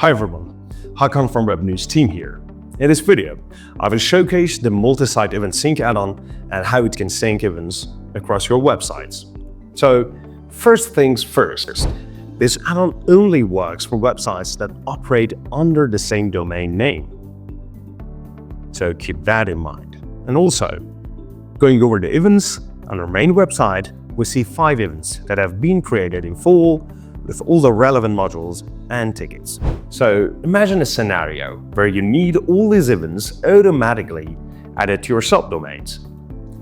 Hi everyone, Hakan from Web News team here. In this video, I will showcase the Multisite Event Sync add-on and how it can sync events across your websites. So, first things first, this add-on only works for websites that operate under the same domain name. So keep that in mind. And also, going over the events on our main website, we see 5 events that have been created in full with all the relevant modules and tickets. So imagine a scenario where you need all these events automatically added to your subdomains.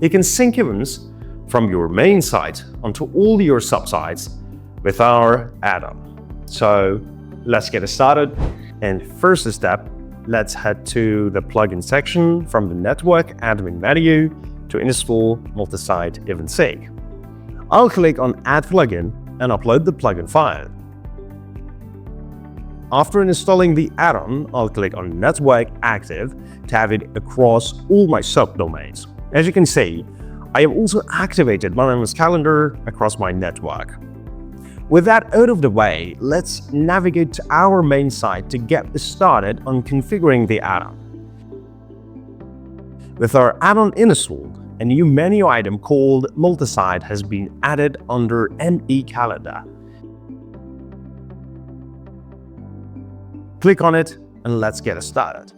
You can sync events from your main site onto all your subsites with our add-on. So let's get started. And first step, let's head to the plugin section from the network admin menu to install Multisite Event Sync. I'll click on Add Plugin and upload the plugin file. After installing the add-on, I'll click on Network Active to have it across all my subdomains. As you can see, I have also activated my members calendar across my network. With that out of the way, let's navigate to our main site to get started on configuring the add-on. With our add-on installed, a new menu item called Multisite has been added under ME Calendar. Click on it and let's get started.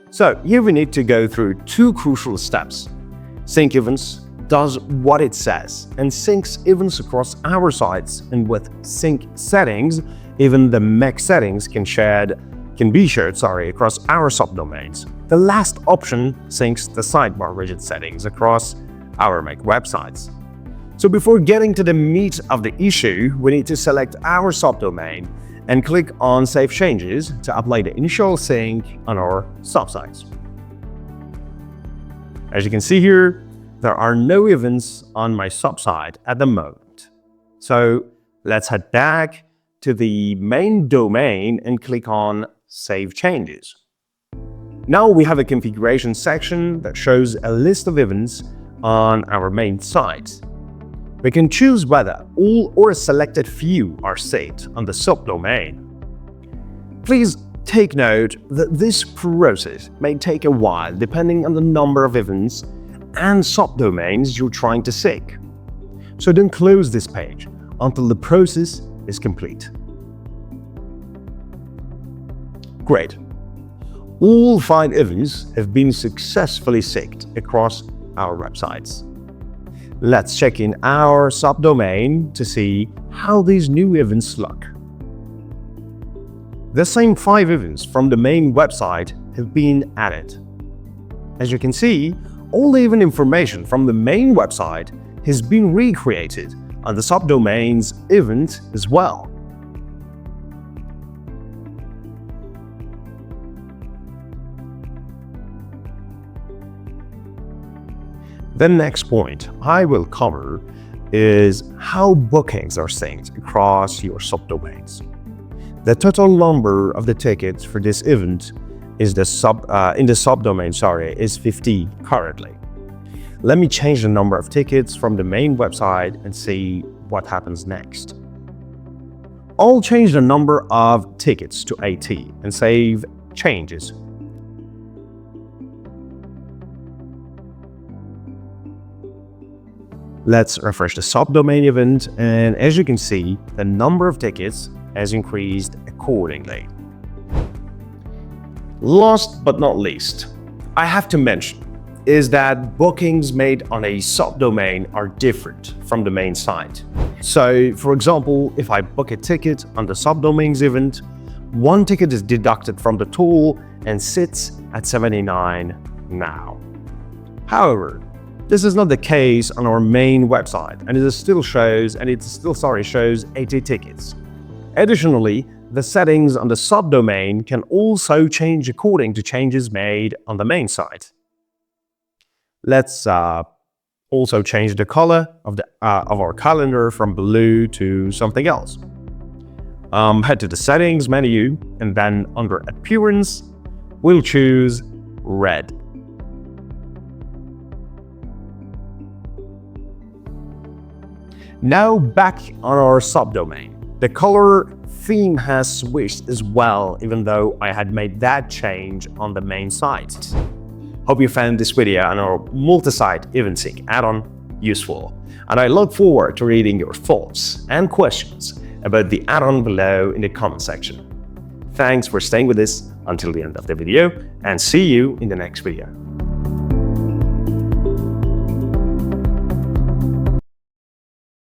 So here we need to go through 2 crucial steps. Sync events does what it says and syncs events across our sites, and with sync settings, even the MEC settings can be shared across our subdomains. The last option syncs the sidebar widget settings across our MEC websites. So before getting to the meat of the issue, we need to select our subdomain and click on Save Changes to apply the initial sync on our subsites. As you can see here, there are no events on my subsite at the moment. So let's head back to the main domain and click on Save Changes. Now we have a configuration section that shows a list of events on our main site. We can choose whether all or a selected few are saved on the subdomain. Please take note that this process may take a while depending on the number of events and subdomains you're trying to sync. So don't close this page until the process is complete. Great. All 5 events have been successfully synced across our websites. Let's check in our subdomain to see how these new events look. The same 5 events from the main website have been added. As you can see, all the event information from the main website has been recreated on the subdomain's event as well. The next point I will cover is how bookings are synced across your subdomains. The total number of the tickets for this event is in the subdomain is 50 currently. Let me change the number of tickets from the main website and see what happens next. I'll change the number of tickets to 80 and save changes. Let's refresh the subdomain event, and as you can see, the number of tickets has increased accordingly. Last but not least, I have to mention is that bookings made on a subdomain are different from the main site. So, for example, if I book a ticket on the subdomain's event, 1 ticket is deducted from the total and sits at 79 now. However, this is not the case on our main website, and it still shows 80 tickets. Additionally, the settings on the subdomain can also change according to changes made on the main site. Let's also change the color of our calendar from blue to something else. Head to the Settings menu, and then under Appearance, we'll choose red. Now back on our subdomain. The color theme has switched as well, even though I had made that change on the main site. Hope you found this video on our Multisite Event Sync add-on useful, and I look forward to reading your thoughts and questions about the add-on below in the comment section. Thanks for staying with us until the end of the video, and see you in the next video.